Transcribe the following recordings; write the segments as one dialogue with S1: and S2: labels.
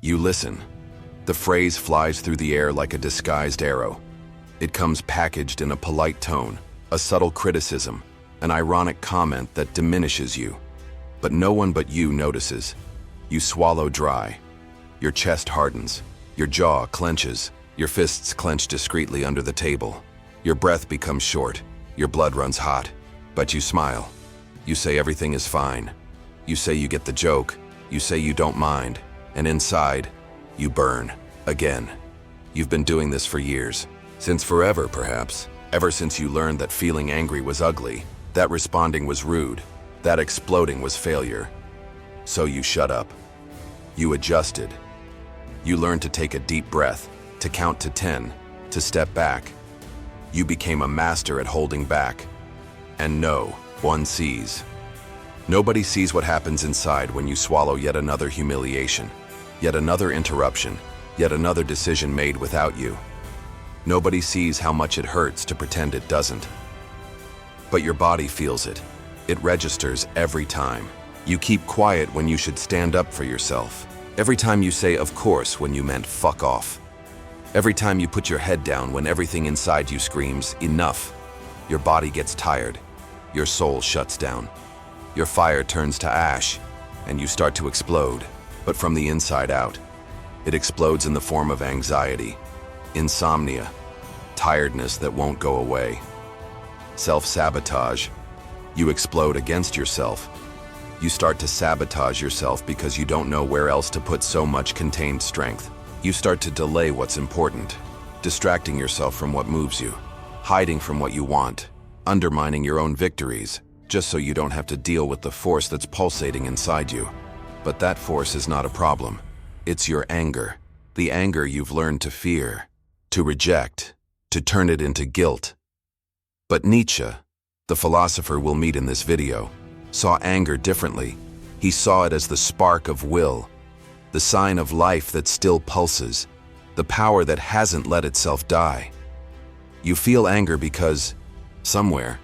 S1: You listen. The phrase flies through the air like a disguised arrow. It comes packaged in a polite tone, a subtle criticism, an ironic comment that diminishes you. But no one but you notices. You swallow dry. Your chest hardens. Your jaw clenches. Your fists clench discreetly under the table. Your breath becomes short. Your blood runs hot. But you smile. You say everything is fine. You say you get the joke. You say you don't mind. And inside, you burn. Again. You've been doing this for years. Since forever, perhaps. Ever since you learned that feeling angry was ugly, that responding was rude, that exploding was failure. So you shut up. You adjusted. You learned to take a deep breath, to count to 10, to step back. You became a master at holding back. And no one sees. Nobody sees what happens inside when you swallow yet another humiliation, yet another interruption, yet another decision made without you. Nobody sees how much it hurts to pretend it doesn't. But your body feels it. It registers every time. You keep quiet when you should stand up for yourself. Every time you say "of course" when you meant "fuck off." Every time you put your head down when everything inside you screams "enough." Your body gets tired. Your soul shuts down. Your fire turns to ash, and you start to explode, but from the inside out. It explodes in the form of anxiety, insomnia, tiredness that won't go away. Self-sabotage. You explode against yourself. You start to sabotage yourself because you don't know where else to put so much contained strength. You start to delay what's important, distracting yourself from what moves you, hiding from what you want, undermining your own victories, just so you don't have to deal with the force that's pulsating inside you. But that force is not a problem. It's your anger, the anger you've learned to fear, to reject, to turn it into guilt. But Nietzsche, the philosopher we'll meet in this video, saw anger differently. He saw it as the spark of will, the sign of life that still pulses, the power that hasn't let itself die. You feel anger because, somewhere,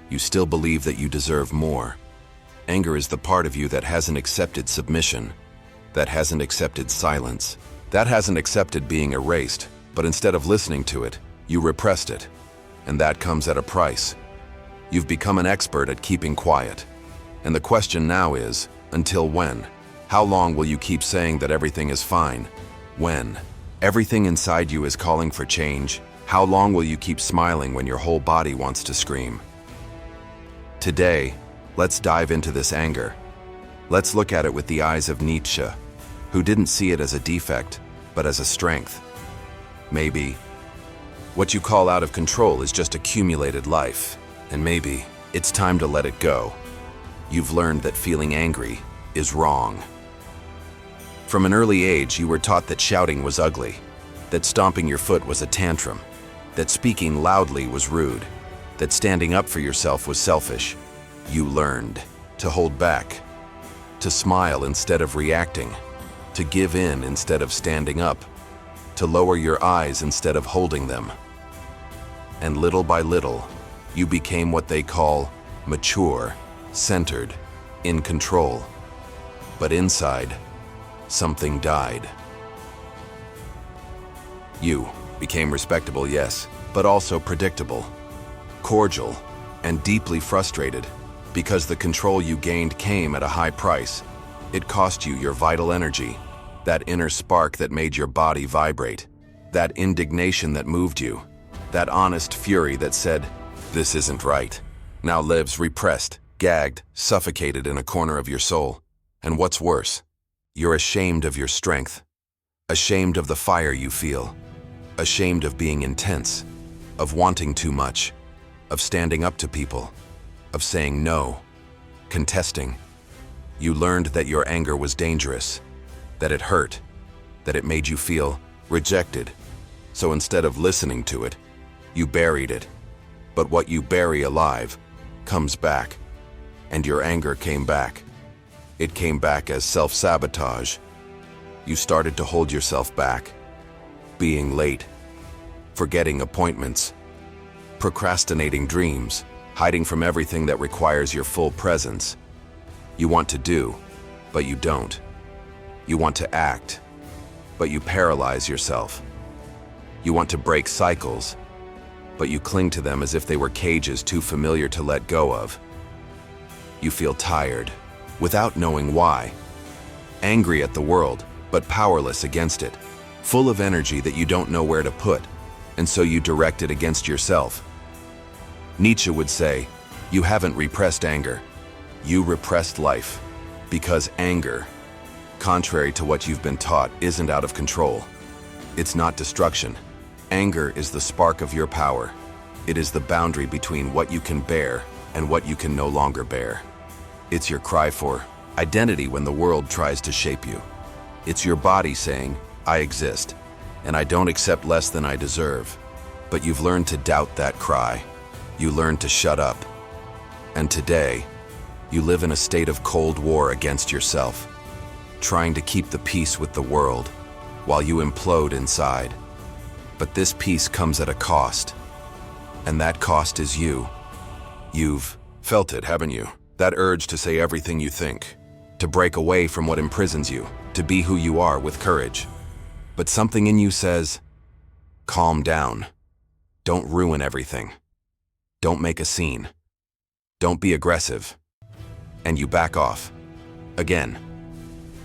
S1: you still believe that you deserve more. Anger is the part of you that hasn't accepted submission, that hasn't accepted silence, that hasn't accepted being erased, but instead of listening to it, you repressed it. And that comes at a price. You've become an expert at keeping quiet. And the question now is, until when? How long will you keep saying that everything is fine? When everything inside you is calling for change, how long will you keep smiling when your whole body wants to scream? Today, let's dive into this anger. Let's look at it with the eyes of Nietzsche, who didn't see it as a defect, but as a strength. Maybe what you call out of control is just accumulated life, and maybe it's time to let it go. You've learned that feeling angry is wrong. From an early age, you were taught that shouting was ugly, that stomping your foot was a tantrum, that speaking loudly was rude, that standing up for yourself was selfish. You learned to hold back, to smile instead of reacting, to give in instead of standing up, to lower your eyes instead of holding them. And little by little, you became what they call mature, centered, in control. But inside, something died. You became respectable, yes, but also predictable, cordial, and deeply frustrated, because the control you gained came at a high price. It cost you your vital energy, that inner spark that made your body vibrate, that indignation that moved you, that honest fury that said, "This isn't right," now lives repressed, gagged, suffocated in a corner of your soul. And what's worse, you're ashamed of your strength, ashamed of the fire you feel, ashamed of being intense, of wanting too much, of standing up to people, of saying no, contesting. You learned that your anger was dangerous, that it hurt, that it made you feel rejected. So instead of listening to it, you buried it. But what you bury alive comes back. And your anger came back. It came back as self-sabotage. You started to hold yourself back, being late, forgetting appointments, procrastinating dreams, hiding from everything that requires your full presence. You want to do, but you don't. You want to act, but you paralyze yourself. You want to break cycles, but you cling to them as if they were cages too familiar to let go of. You feel tired, without knowing why. Angry at the world, but powerless against it. Full of energy that you don't know where to put, and so you direct it against yourself. Nietzsche would say, you haven't repressed anger. You repressed life. Because anger, contrary to what you've been taught, isn't out of control. It's not destruction. Anger is the spark of your power. It is the boundary between what you can bear and what you can no longer bear. It's your cry for identity when the world tries to shape you. It's your body saying, I exist, and I don't accept less than I deserve. But you've learned to doubt that cry. You learned to shut up. And today, you live in a state of cold war against yourself, trying to keep the peace with the world while you implode inside. But this peace comes at a cost, and that cost is you. You've felt it, haven't you? That urge to say everything you think, to break away from what imprisons you, to be who you are with courage. But something in you says, calm down. Don't ruin everything. Don't make a scene. Don't be aggressive. And you back off. Again.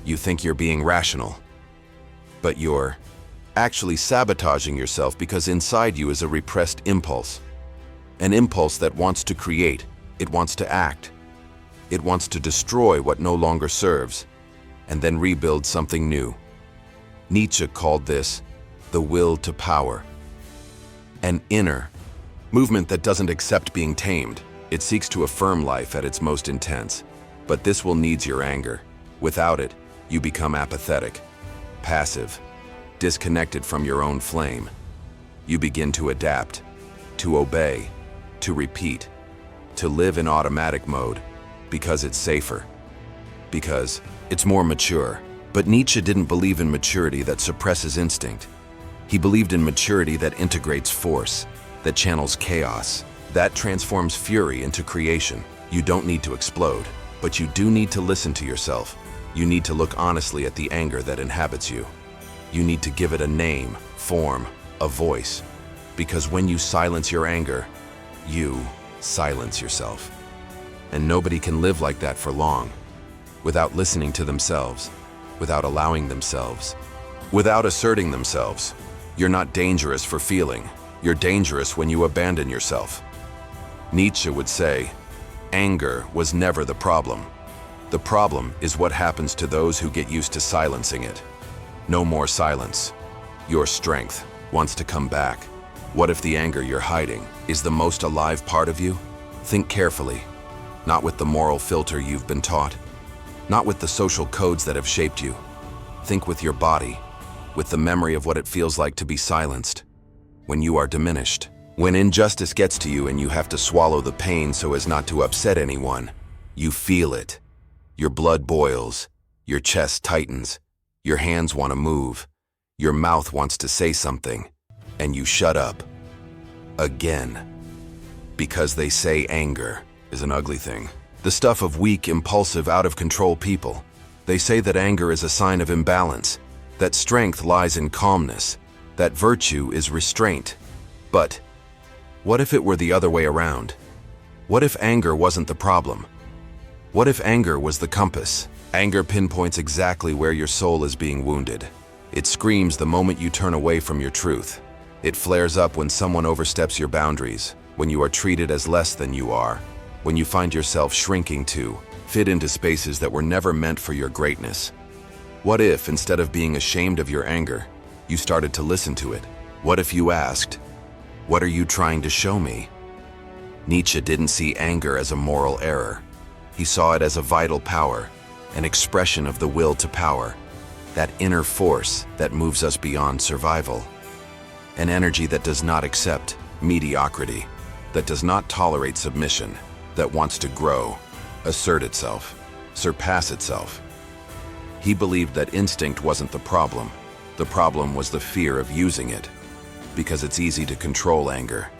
S1: You think you're being rational, but you're actually sabotaging yourself because inside you is a repressed impulse. An impulse that wants to create, it wants to act. It wants to destroy what no longer serves, and then rebuild something new. Nietzsche called this the will to power. An inner movement that doesn't accept being tamed. It seeks to affirm life at its most intense. But this will need your anger. Without it, you become apathetic, passive, disconnected from your own flame. You begin to adapt, to obey, to repeat, to live in automatic mode, because it's safer, because it's more mature. But Nietzsche didn't believe in maturity that suppresses instinct. He believed in maturity that integrates force, that channels chaos, that transforms fury into creation. You don't need to explode, but you do need to listen to yourself. You need to look honestly at the anger that inhabits you. You need to give it a name, form, a voice. Because when you silence your anger, you silence yourself. And nobody can live like that for long, without listening to themselves, without allowing themselves, without asserting themselves. You're not dangerous for feeling. You're dangerous when you abandon yourself. Nietzsche would say, anger was never the problem. The problem is what happens to those who get used to silencing it. No more silence. Your strength wants to come back. What if the anger you're hiding is the most alive part of you? Think carefully, not with the moral filter you've been taught, not with the social codes that have shaped you. Think with your body, with the memory of what it feels like to be silenced, when you are diminished, when injustice gets to you and you have to swallow the pain so as not to upset anyone. You feel it. Your blood boils, your chest tightens, your hands want to move, your mouth wants to say something, and you shut up. Again. Because they say anger is an ugly thing. The stuff of weak, impulsive, out-of-control people. They say that anger is a sign of imbalance, that strength lies in calmness, that virtue is restraint. But what if it were the other way around? What if anger wasn't the problem? What if anger was the compass? Anger pinpoints exactly where your soul is being wounded. It screams the moment you turn away from your truth. It flares up when someone oversteps your boundaries, when you are treated as less than you are, when you find yourself shrinking to fit into spaces that were never meant for your greatness. What if, instead of being ashamed of your anger, you started to listen to it? What if you asked, what are you trying to show me? Nietzsche didn't see anger as a moral error. He saw it as a vital power, an expression of the will to power, that inner force that moves us beyond survival. An energy that does not accept mediocrity, that does not tolerate submission, that wants to grow, assert itself, surpass itself. He believed that instinct wasn't the problem. The problem was the fear of using it, because it's easy to control anger.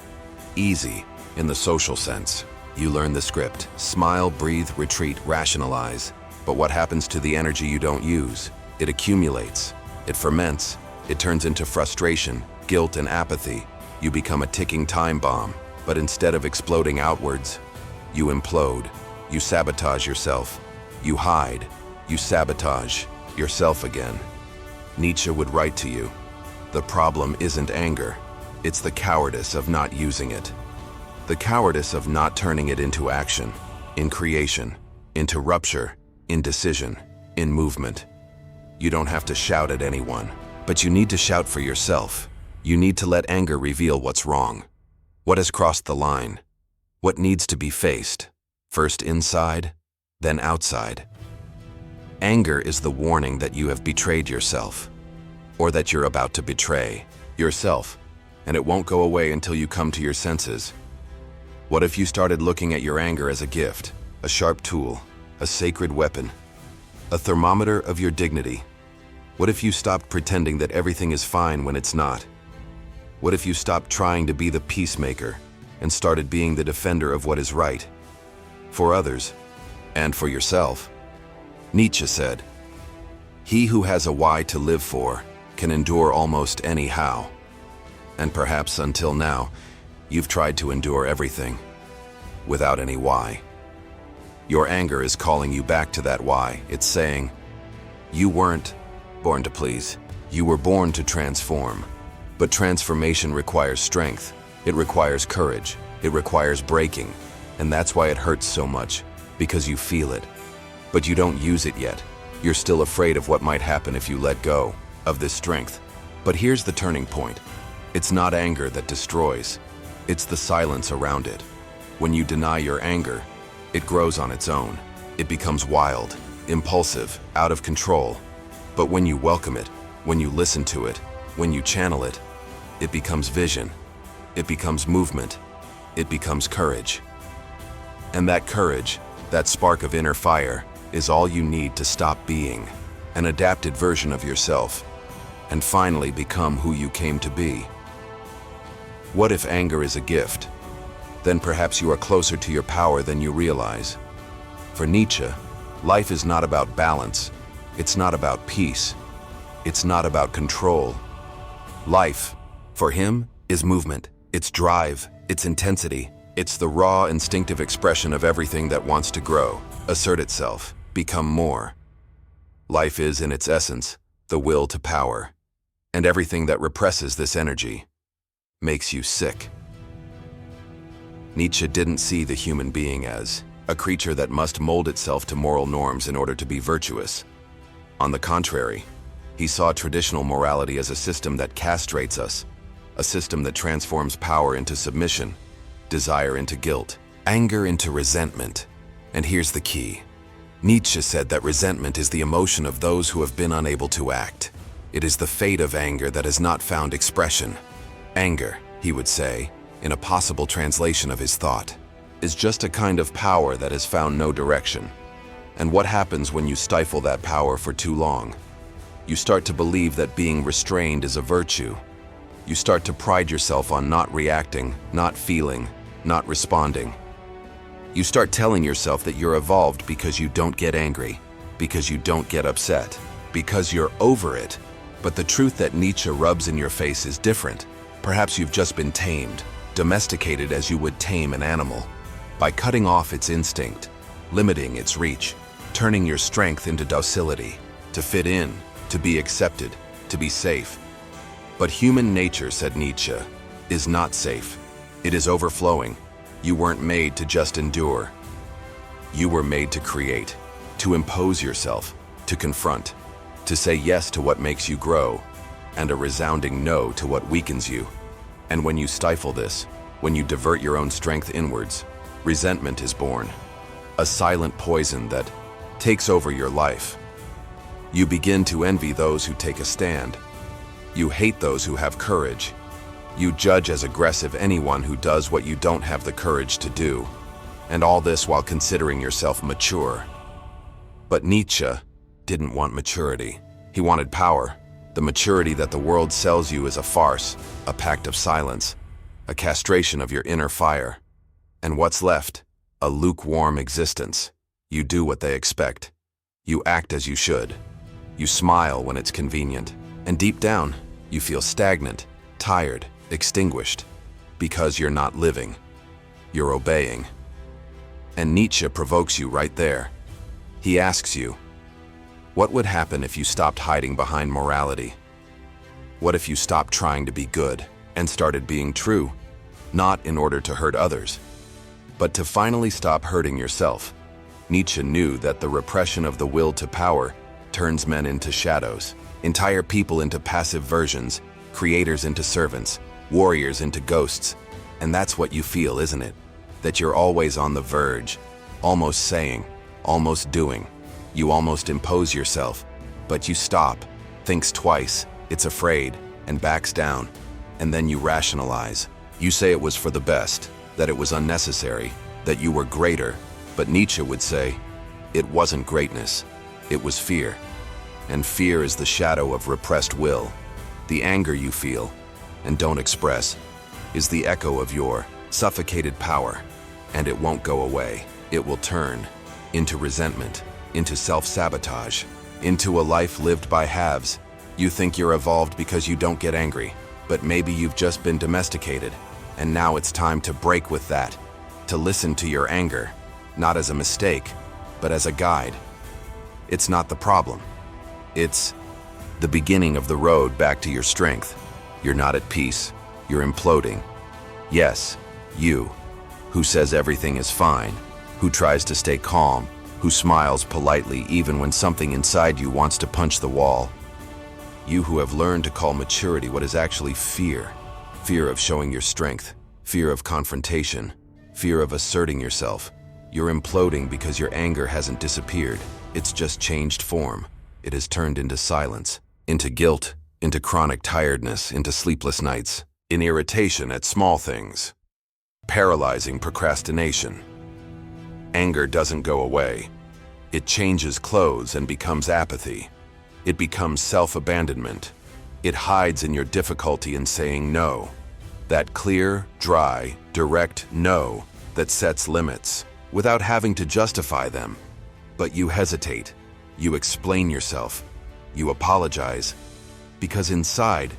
S1: Easy, in the social sense. You learn the script. Smile, breathe, retreat, rationalize. But what happens to the energy you don't use? It accumulates. It ferments, it turns into frustration, guilt, and apathy. You become a ticking time bomb, but instead of exploding outwards, you implode. You sabotage yourself. You hide. You sabotage yourself again. Nietzsche would write to you, the problem isn't anger, it's the cowardice of not using it. The cowardice of not turning it into action, in creation, into rupture, in decision, in movement. You don't have to shout at anyone, but you need to shout for yourself. You need to let anger reveal what's wrong, what has crossed the line, what needs to be faced, first inside, then outside. Anger is the warning that you have betrayed yourself, or that you're about to betray yourself, and it won't go away until you come to your senses. What if you started looking at your anger as a gift, a sharp tool, a sacred weapon, a thermometer of your dignity? What if you stopped pretending that everything is fine when it's not? What if you stopped trying to be the peacemaker and started being the defender of what is right, for others, and for yourself? Nietzsche said, "He who has a why to live for can endure almost any how." And perhaps until now, you've tried to endure everything without any why. Your anger is calling you back to that why. It's saying, you weren't born to please. You were born to transform. But transformation requires strength. It requires courage. It requires breaking. And that's why it hurts so much, because you feel it. But you don't use it yet. You're still afraid of what might happen if you let go of this strength. But here's the turning point. It's not anger that destroys. It's the silence around it. When you deny your anger, it grows on its own. It becomes wild, impulsive, out of control. But when you welcome it, when you listen to it, when you channel it, it becomes vision. It becomes movement. It becomes courage. And that courage, that spark of inner fire, is all you need to stop being an adapted version of yourself and finally become who you came to be. What if anger is a gift? Then perhaps you are closer to your power than you realize. For Nietzsche, life is not about balance. It's not about peace. It's not about control. Life, for him, is movement. It's drive. It's intensity. It's the raw, instinctive expression of everything that wants to grow, assert itself, become more. Life is, in its essence, the will to power. And everything that represses this energy makes you sick. Nietzsche didn't see the human being as a creature that must mold itself to moral norms in order to be virtuous. On the contrary, he saw traditional morality as a system that castrates us, a system that transforms power into submission, desire into guilt, anger into resentment. And here's the key. Nietzsche said that resentment is the emotion of those who have been unable to act. It is the fate of anger that has not found expression. Anger, he would say, in a possible translation of his thought, is just a kind of power that has found no direction. And what happens when you stifle that power for too long? You start to believe that being restrained is a virtue. You start to pride yourself on not reacting, not feeling, not responding. You start telling yourself that you're evolved because you don't get angry, because you don't get upset, because you're over it. But the truth that Nietzsche rubs in your face is different. Perhaps you've just been tamed, domesticated as you would tame an animal, by cutting off its instinct, limiting its reach, turning your strength into docility, to fit in, to be accepted, to be safe. But human nature, said Nietzsche, is not safe. It is overflowing. You weren't made to just endure. You were made to create, to impose yourself, to confront, to say yes to what makes you grow, and a resounding no to what weakens you. And when you stifle this, when you divert your own strength inwards, resentment is born, a silent poison that takes over your life. You begin to envy those who take a stand. You hate those who have courage. You judge as aggressive anyone who does what you don't have the courage to do, and all this while considering yourself mature. But Nietzsche didn't want maturity. He wanted power. The maturity that the world sells you is a farce, a pact of silence, a castration of your inner fire. And what's left? A lukewarm existence. You do what they expect. You act as you should. You smile when it's convenient. And deep down, you feel stagnant, tired, extinguished, because you're not living. You're obeying. And Nietzsche provokes you right there. He asks you, what would happen if you stopped hiding behind morality? What if you stopped trying to be good and started being true, not in order to hurt others, but to finally stop hurting yourself? Nietzsche knew that the repression of the will to power turns men into shadows, entire people into passive versions, creators into servants, warriors into ghosts. And that's what you feel, isn't it? That you're always on the verge, almost saying, almost doing. You almost impose yourself, but you stop, thinks twice, it's afraid, and backs down. And then you rationalize. You say it was for the best, that it was unnecessary, that you were greater. But Nietzsche would say, it wasn't greatness, it was fear. And fear is the shadow of repressed will. The anger you feel, and don't express, is the echo of your suffocated power. And it won't go away. It will turn into resentment, into self-sabotage, into a life lived by halves. You think you're evolved because you don't get angry, but maybe you've just been domesticated. And now it's time to break with that, to listen to your anger, not as a mistake, but as a guide. It's not the problem. It's the beginning of the road back to your strength. You're not at peace. You're imploding. Yes, you, who says everything is fine, who tries to stay calm, who smiles politely even when something inside you wants to punch the wall. You who have learned to call maturity what is actually fear. Fear of showing your strength, fear of confrontation, fear of asserting yourself. You're imploding because your anger hasn't disappeared. It's just changed form. It has turned into silence, into guilt, into chronic tiredness, into sleepless nights, in irritation at small things, paralyzing procrastination. Anger doesn't go away. It changes clothes and becomes apathy. It becomes self-abandonment. It hides in your difficulty in saying no. That clear, dry, direct no that sets limits, without having to justify them. But you hesitate, you explain yourself, you apologize, because inside,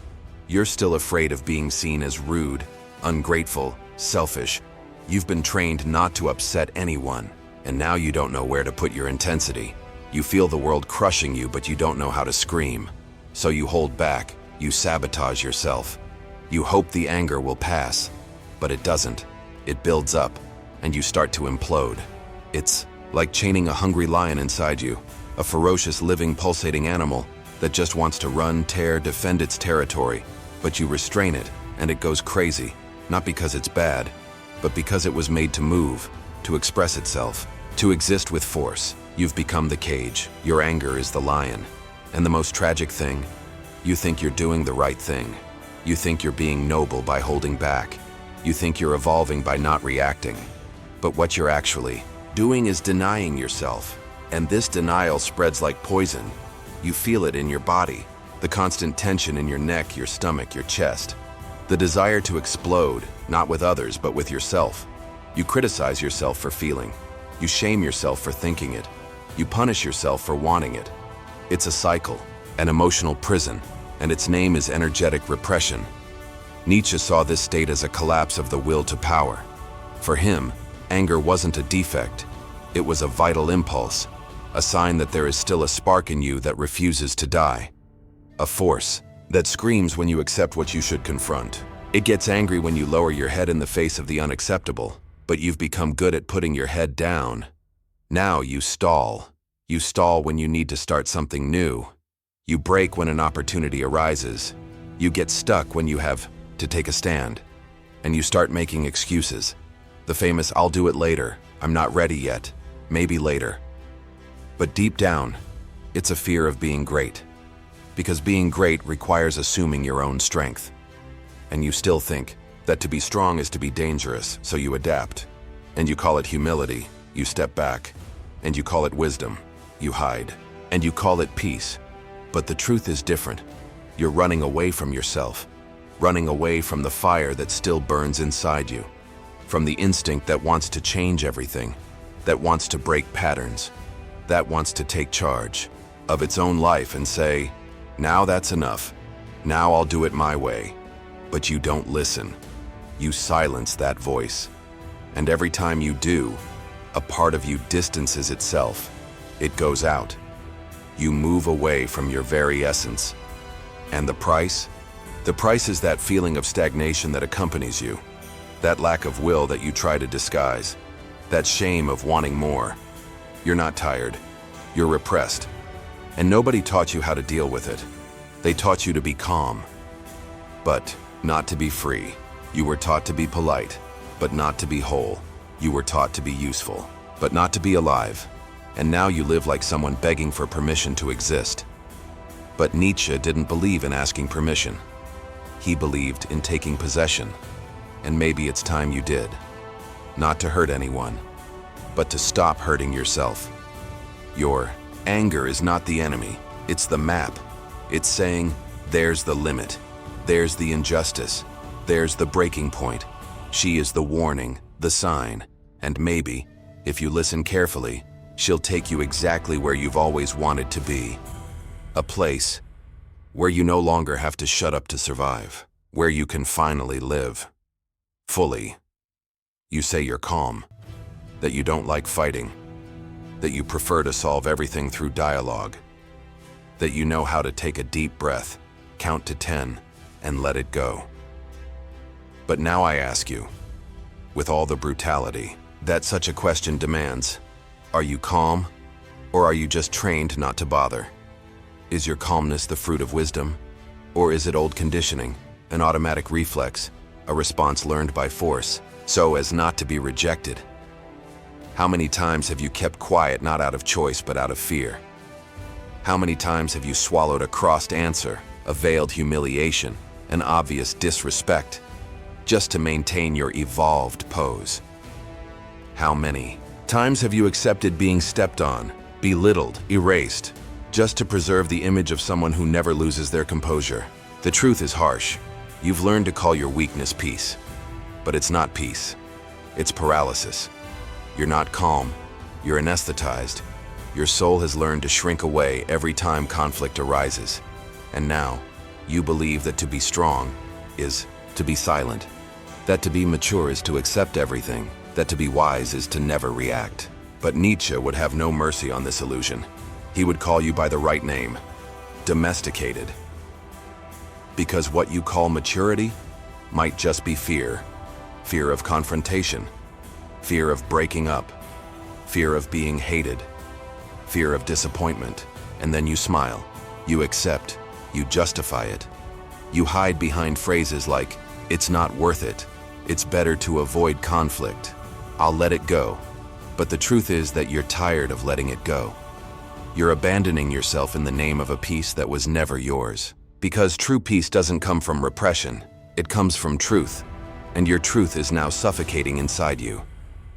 S1: you're still afraid of being seen as rude, ungrateful, selfish. You've been trained not to upset anyone, and now you don't know where to put your intensity. You feel the world crushing you, but you don't know how to scream. So you hold back, you sabotage yourself. You hope the anger will pass, but it doesn't. It builds up, and you start to implode. It's like chaining a hungry lion inside you, a ferocious, living, pulsating animal that just wants to run, tear, defend its territory. But you restrain it, and it goes crazy, not because it's bad, but because it was made to move, to express itself, to exist with force. You've become the cage. Your anger is the lion. And the most tragic thing, you think you're doing the right thing. You think you're being noble by holding back. You think you're evolving by not reacting. But what you're actually doing is denying yourself. And this denial spreads like poison. You feel it in your body, the constant tension in your neck, your stomach, your chest. The desire to explode, not with others, but with yourself. You criticize yourself for feeling. You shame yourself for thinking it. You punish yourself for wanting it. It's a cycle, an emotional prison, and its name is energetic repression. Nietzsche saw this state as a collapse of the will to power. For him, anger wasn't a defect. It was a vital impulse, a sign that there is still a spark in you that refuses to die. A force that screams when you accept what you should confront. It gets angry when you lower your head in the face of the unacceptable, but you've become good at putting your head down. Now you stall. You stall when you need to start something new. You break when an opportunity arises. You get stuck when you have to take a stand. And you start making excuses. The famous, "I'll do it later, I'm not ready yet, maybe later." But deep down, it's a fear of being great. Because being great requires assuming your own strength. And you still think that to be strong is to be dangerous, so you adapt. And you call it humility, you step back. And you call it wisdom, you hide. And you call it peace. But the truth is different. You're running away from yourself. Running away from the fire that still burns inside you. From the instinct that wants to change everything. That wants to break patterns. That wants to take charge of its own life and say, "Now that's enough. Now I'll do it my way. But you don't listen. You silence that voice. And every time you do, a part of you distances itself. It goes out. You move away from your very essence. And the price? The price is that feeling of stagnation that accompanies you. That lack of will that you try to disguise. That shame of wanting more. You're not tired. You're repressed. And nobody taught you how to deal with it. They taught you to be calm. But not to be free. You were taught to be polite, but not to be whole. You were taught to be useful, but not to be alive. And now you live like someone begging for permission to exist. But Nietzsche didn't believe in asking permission. He believed in taking possession. And maybe it's time you did. Not to hurt anyone, but to stop hurting yourself. Your anger is not the enemy, it's the map. It's saying, there's the limit, there's the injustice, there's the breaking point. She is the warning, the sign, and maybe, if you listen carefully, she'll take you exactly where you've always wanted to be. A place where you no longer have to shut up to survive, where you can finally live. Fully. You say you're calm, that you don't like fighting, that you prefer to solve everything through dialogue, that you know how to take a deep breath, count to 10, and let it go. But now I ask you, with all the brutality that such a question demands, are you calm, or are you just trained not to bother? Is your calmness the fruit of wisdom, or is it old conditioning, an automatic reflex, a response learned by force, so as not to be rejected? How many times have you kept quiet not out of choice but out of fear? How many times have you swallowed a crossed answer, a veiled humiliation, an obvious disrespect, just to maintain your evolved pose? How many times have you accepted being stepped on, belittled, erased, just to preserve the image of someone who never loses their composure? The truth is harsh. You've learned to call your weakness peace. But it's not peace. It's paralysis. You're not calm. You're anesthetized. Your soul has learned to shrink away every time conflict arises. And now, you believe that to be strong is to be silent. That to be mature is to accept everything. That to be wise is to never react. But Nietzsche would have no mercy on this illusion. He would call you by the right name. Domesticated. Because what you call maturity might just be fear. Fear of confrontation. Fear of breaking up. Fear of being hated. Fear of disappointment. And then you smile. You accept. You justify it. You hide behind phrases like, it's not worth it. It's better to avoid conflict. I'll let it go. But the truth is that you're tired of letting it go. You're abandoning yourself in the name of a peace that was never yours. Because true peace doesn't come from repression. It comes from truth. And your truth is now suffocating inside you.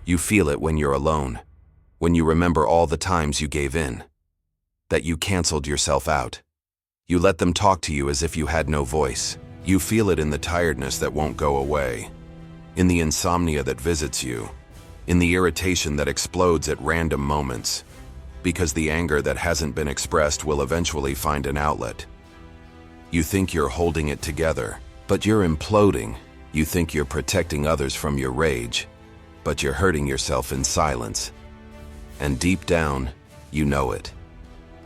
S1: You feel it when you're alone. When you remember all the times you gave in. That you canceled yourself out. You let them talk to you as if you had no voice. You feel it in the tiredness that won't go away. In the insomnia that visits you. In the irritation that explodes at random moments. Because the anger that hasn't been expressed will eventually find an outlet. You think you're holding it together, but you're imploding. You think you're protecting others from your rage, but you're hurting yourself in silence. And deep down, you know it.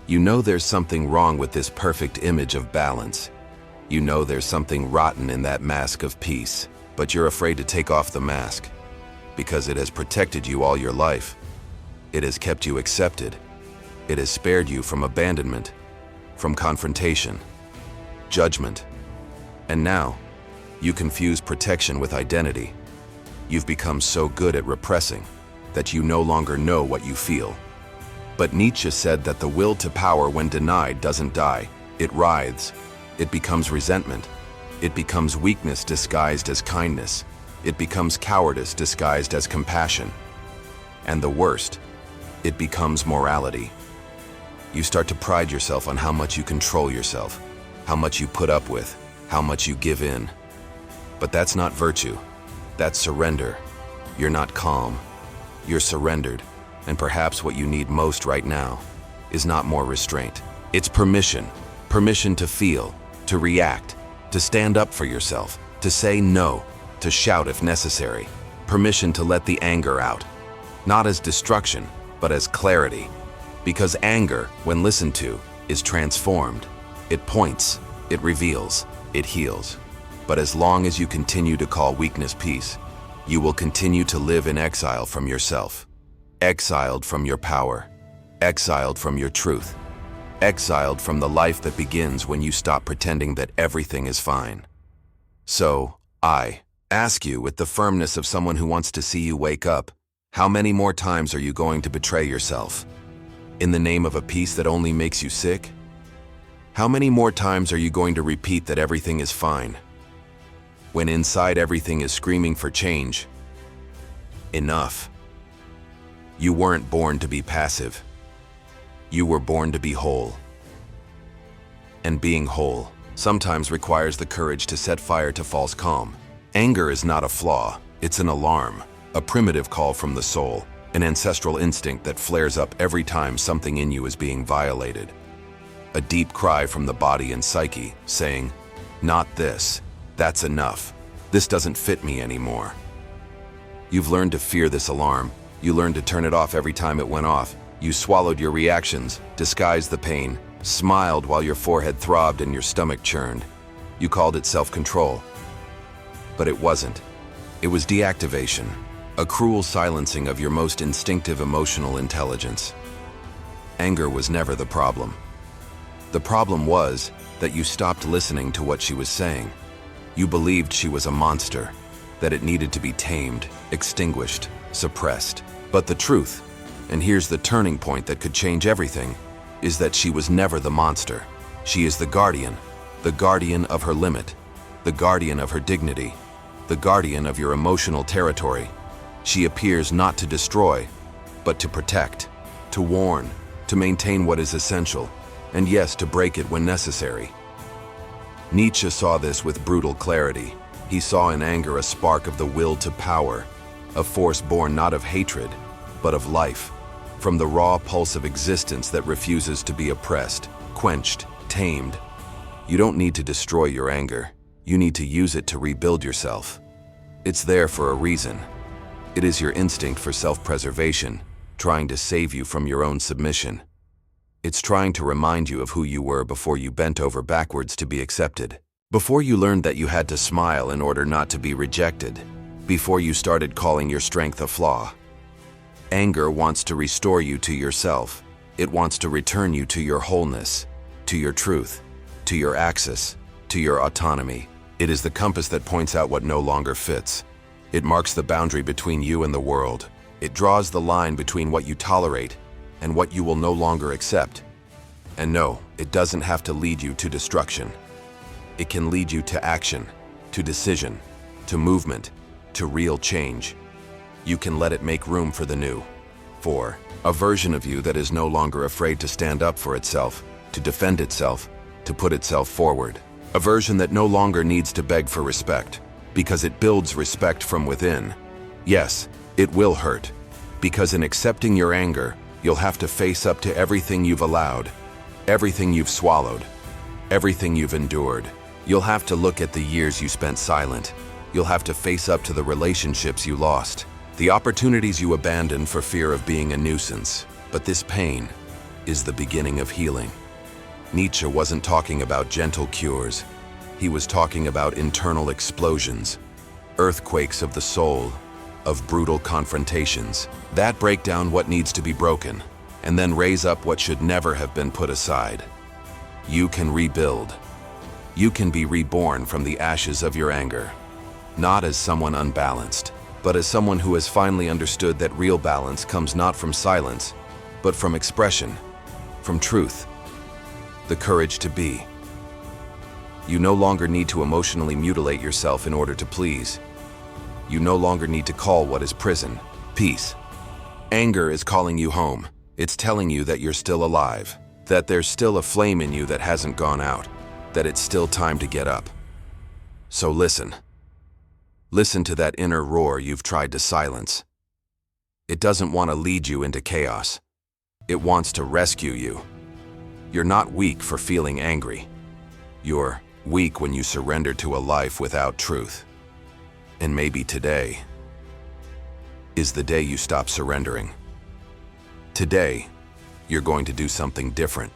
S1: You know there's something wrong with this perfect image of balance. You know there's something rotten in that mask of peace, but you're afraid to take off the mask, because it has protected you all your life. It has kept you accepted. It has spared you from abandonment, from confrontation, judgment. And now, you confuse protection with identity. You've become so good at repressing that you no longer know what you feel. But Nietzsche said that the will to power when denied doesn't die. It writhes. It becomes resentment. It becomes weakness disguised as kindness. It becomes cowardice disguised as compassion. And the worst, it becomes morality. You start to pride yourself on how much you control yourself, how much you put up with, how much you give in. But that's not virtue. That's surrender. You're not calm. You're surrendered. And perhaps what you need most right now is not more restraint. It's permission. Permission to feel. to react, to stand up for yourself, to say no, to shout if necessary. Permission to let the anger out, not as destruction, but as clarity. Because anger, when listened to, is transformed. It points, it reveals, it heals. But as long as you continue to call weakness peace, you will continue to live in exile from yourself. Exiled from your power. Exiled from your truth. Exiled from the life that begins when you stop pretending that everything is fine. So, I ask you with the firmness of someone who wants to see you wake up, how many more times are you going to betray yourself? In the name of a peace that only makes you sick? How many more times are you going to repeat that everything is fine, when inside everything is screaming for change? Enough. You weren't born to be passive. You were born to be whole. And being whole sometimes requires the courage to set fire to false calm. Anger is not a flaw, it's an alarm, a primitive call from the soul, an ancestral instinct that flares up every time something in you is being violated. A deep cry from the body and psyche, saying, "Not this. That's enough. This doesn't fit me anymore." You've learned to fear this alarm. You learned to turn it off every time it went off. You swallowed your reactions, disguised the pain, smiled while your forehead throbbed and your stomach churned. You called it self-control. But it wasn't. It was deactivation, a cruel silencing of your most instinctive emotional intelligence. Anger was never the problem. The problem was that you stopped listening to what she was saying. You believed she was a monster, that it needed to be tamed, extinguished, suppressed. But the truth, and here's the turning point that could change everything, is that she was never the monster. She is the guardian of her limit, the guardian of her dignity, the guardian of your emotional territory. She appears not to destroy, but to protect, to warn, to maintain what is essential, and yes, to break it when necessary. Nietzsche saw this with brutal clarity. He saw in anger a spark of the will to power, a force born not of hatred, but of life, from the raw pulse of existence that refuses to be oppressed, quenched, tamed. You don't need to destroy your anger. You need to use it to rebuild yourself. It's there for a reason. It is your instinct for self-preservation, trying to save you from your own submission. It's trying to remind you of who you were before you bent over backwards to be accepted, before you learned that you had to smile in order not to be rejected, before you started calling your strength a flaw. Anger wants to restore you to yourself. It wants to return you to your wholeness, to your truth, to your axis, to your autonomy. It is the compass that points out what no longer fits. It marks the boundary between you and the world. It draws the line between what you tolerate and what you will no longer accept. And no, it doesn't have to lead you to destruction. It can lead you to action, to decision, to movement, to real change. You can let it make room for the new, for a version of you that is no longer afraid to stand up for itself, to defend itself, to put itself forward. A version that no longer needs to beg for respect, because it builds respect from within. Yes, it will hurt, because in accepting your anger, you'll have to face up to everything you've allowed, everything you've swallowed, everything you've endured. You'll have to look at the years you spent silent. You'll have to face up to the relationships you lost, the opportunities you abandoned for fear of being a nuisance. But this pain is the beginning of healing. Nietzsche wasn't talking about gentle cures. He was talking about internal explosions, earthquakes of the soul, of brutal confrontations that break down what needs to be broken and then raise up what should never have been put aside. You can rebuild. You can be reborn from the ashes of your anger, not as someone unbalanced, but as someone who has finally understood that real balance comes not from silence, but from expression, from truth, the courage to be. You no longer need to emotionally mutilate yourself in order to please. You no longer need to call what is prison peace. Anger is calling you home. It's telling you that you're still alive, that there's still a flame in you that hasn't gone out, that it's still time to get up. So listen. Listen to that inner roar you've tried to silence. It doesn't want to lead you into chaos. It wants to rescue you. You're not weak for feeling angry. You're weak when you surrender to a life without truth. And maybe today is the day you stop surrendering. Today, you're going to do something different.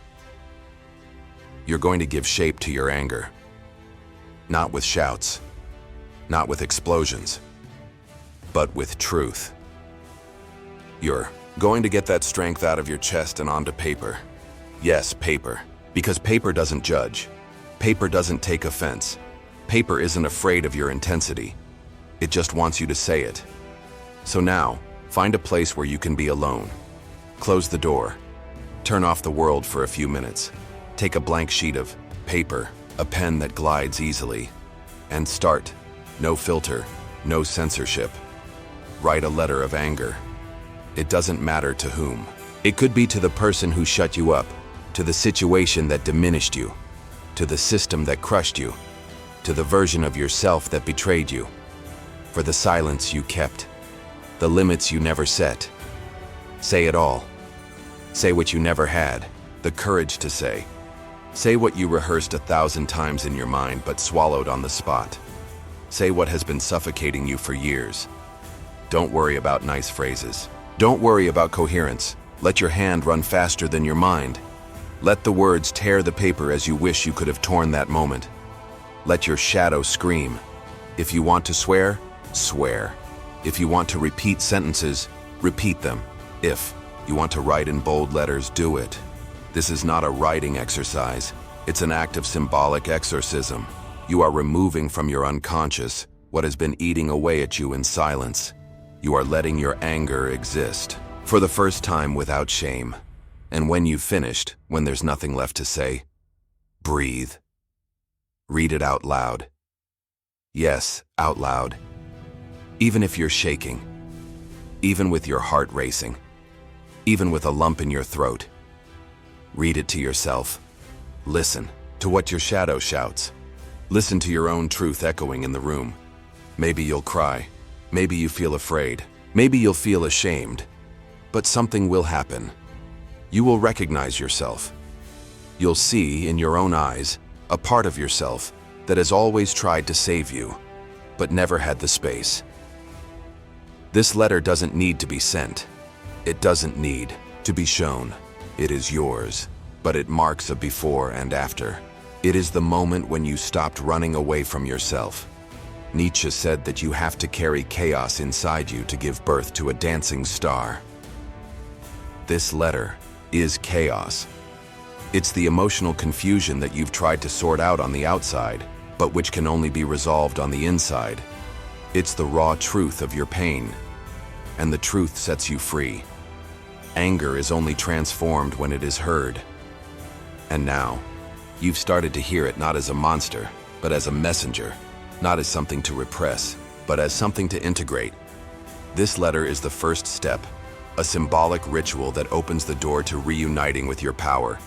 S1: You're going to give shape to your anger. Not with shouts, not with explosions, but with truth. You're going to get that strength out of your chest and onto paper. Yes, paper. Because paper doesn't judge. Paper doesn't take offense. Paper isn't afraid of your intensity. It just wants you to say it. So now, find a place where you can be alone. Close the door. Turn off the world for a few minutes. Take a blank sheet of paper, a pen that glides easily, and start. No filter, no censorship. Write a letter of anger. It doesn't matter to whom. It could be to the person who shut you up, to the situation that diminished you, to the system that crushed you, to the version of yourself that betrayed you, for the silence you kept, the limits you never set. Say it all. Say what you never had, the courage to say. Say what you rehearsed 1,000 times in your mind but swallowed on the spot. Say what has been suffocating you for years. Don't worry about nice phrases. Don't worry about coherence. Let your hand run faster than your mind. Let the words tear the paper as you wish you could have torn that moment. Let your shadow scream. If you want to swear, swear. If you want to repeat sentences, repeat them. If you want to write in bold letters, do it. This is not a writing exercise. It's an act of symbolic exorcism. You are removing from your unconscious what has been eating away at you in silence. You are letting your anger exist for the first time without shame. And when you've finished, when there's nothing left to say, breathe. Read it out loud. Yes, out loud. Even if you're shaking, even with your heart racing, even with a lump in your throat. Read it to yourself. Listen to what your shadow shouts. Listen to your own truth echoing in the room. Maybe you'll cry. Maybe you feel afraid. Maybe you'll feel ashamed. But something will happen. You will recognize yourself. You'll see in your own eyes a part of yourself that has always tried to save you, but never had the space. This letter doesn't need to be sent. It doesn't need to be shown. It is yours, but it marks a before and after. It is the moment when you stopped running away from yourself. Nietzsche said that you have to carry chaos inside you to give birth to a dancing star. This letter is chaos. It's the emotional confusion that you've tried to sort out on the outside, but which can only be resolved on the inside. It's the raw truth of your pain, and the truth sets you free. Anger is only transformed when it is heard. And now, you've started to hear it not as a monster, but as a messenger, not as something to repress, but as something to integrate. This letter is the first step, a symbolic ritual that opens the door to reuniting with your power.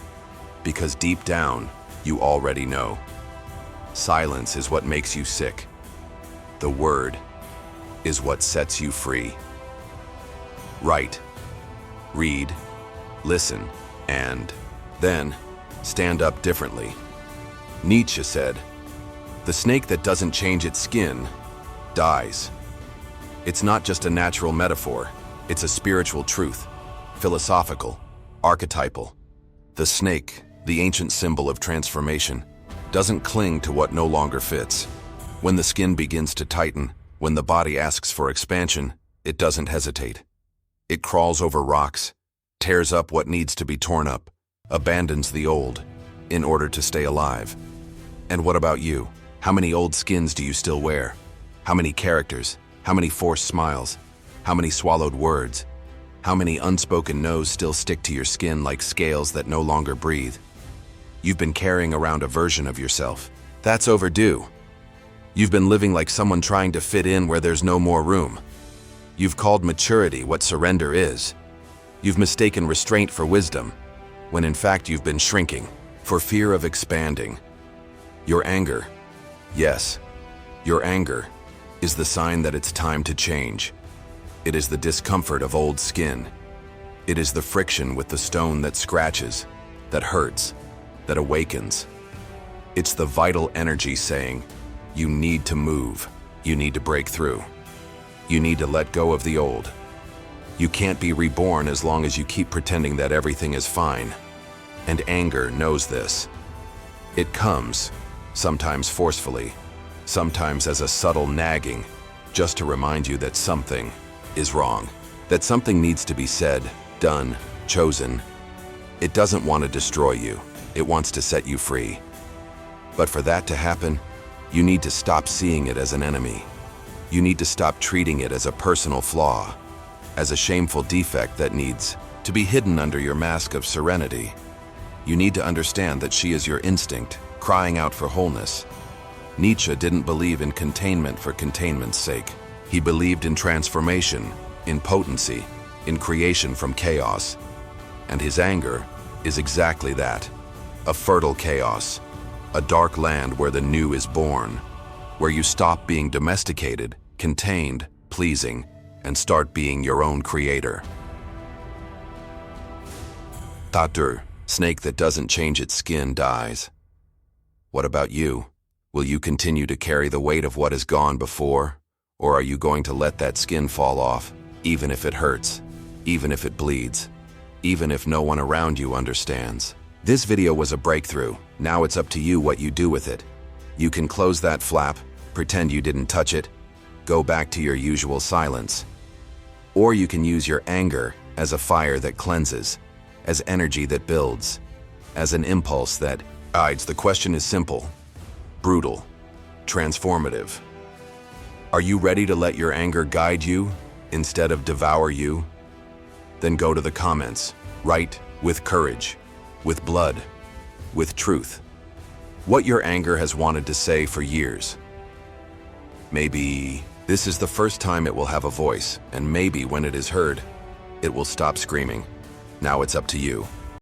S1: Because deep down, you already know. Silence is what makes you sick. The word is what sets you free. Write, read, listen, and then stand up differently. Nietzsche said, "The snake that doesn't change its skin dies." It's not just a natural metaphor, it's a spiritual truth, philosophical, archetypal. The snake, the ancient symbol of transformation, doesn't cling to what no longer fits. When the skin begins to tighten, when the body asks for expansion, it doesn't hesitate. It crawls over rocks, tears up what needs to be torn up, abandons the old, in order to stay alive. And what about you? How many old skins do you still wear? How many characters? How many forced smiles? How many swallowed words? How many unspoken no's still stick to your skin like scales that no longer breathe? You've been carrying around a version of yourself. That's overdue. You've been living like someone trying to fit in where there's no more room. You've called maturity what surrender is. You've mistaken restraint for wisdom, when in fact you've been shrinking for fear of expanding. Your anger, yes, your anger is the sign that it's time to change. It is the discomfort of old skin. It is the friction with the stone that scratches, that hurts, that awakens. It's the vital energy saying, you need to move, you need to break through, you need to let go of the old. You can't be reborn as long as you keep pretending that everything is fine. And anger knows this. It comes, sometimes forcefully, sometimes as a subtle nagging, just to remind you that something is wrong, that something needs to be said, done, chosen. It doesn't want to destroy you, it wants to set you free. But for that to happen, you need to stop seeing it as an enemy. You need to stop treating it as a personal flaw, as a shameful defect that needs to be hidden under your mask of serenity. You need to understand that she is your instinct, crying out for wholeness. Nietzsche didn't believe in containment for containment's sake. He believed in transformation, in potency, in creation from chaos. And his anger is exactly that, a fertile chaos, a dark land where the new is born, where you stop being domesticated, contained, pleasing, and start being your own creator. Tatur, snake that doesn't change its skin dies. What about you? Will you continue to carry the weight of what has gone before? Or are you going to let that skin fall off, even if it hurts, even if it bleeds, even if no one around you understands? This video was a breakthrough. Now it's up to you what you do with it. You can close that flap, pretend you didn't touch it, go back to your usual silence. Or you can use your anger as a fire that cleanses, as energy that builds, as an impulse that guides. The question is simple, brutal, transformative. Are you ready to let your anger guide you instead of devour you? Then go to the comments, write with courage, with blood, with truth, what your anger has wanted to say for years. Maybe this is the first time it will have a voice, and maybe when it is heard, it will stop screaming. Now it's up to you.